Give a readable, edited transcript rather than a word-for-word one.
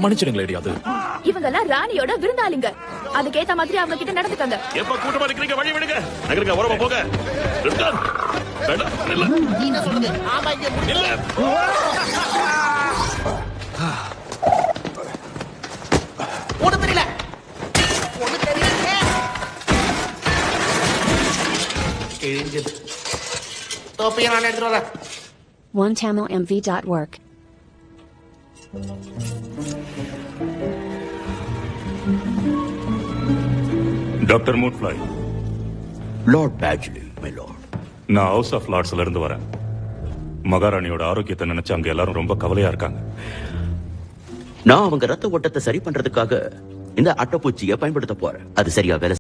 மன்னிச்சிடுங்களேடி. அது இவங்க எல்லாம் ராணியோட விருந்தாளிங்க. அதுக்கேத்த மாதிரி அவங்க கிட்ட நடந்துக்கங்க. எப்ப கூட்டமா இருக்கிறீங்க வழி விடுங்க. நகருங்க, ஓரமா போங்க. ரிட்டன். வேண்டாம், இல்ல. நீ என்ன சொல்லுது? ஆமா, இங்க முடியல. ஓட தெரியல. ஓட தெரியல. கிழிஞ்சது. தோப்பியை நான் எடுத்துட்டு வரேன். OneTamilMV.work. டாக்டர் மூட்ஃப்ளை. Lord Badgley, my lord. நான் ஹவுஸ் ஆஃப் லார்ட்ஸ்ல இருந்து வரேன். மகாராணியோட ஆரோக்கியத்தை நினைச்சு அங்க எல்லாரும் ரொம்ப கவலையா இருக்காங்க. நான் அவங்க ரத்த ஓட்டத்தை சரி பண்றதுக்காக இந்த அட்டைப்பூச்சியை பயன்படுத்த போறேன். அது சரியா வேலை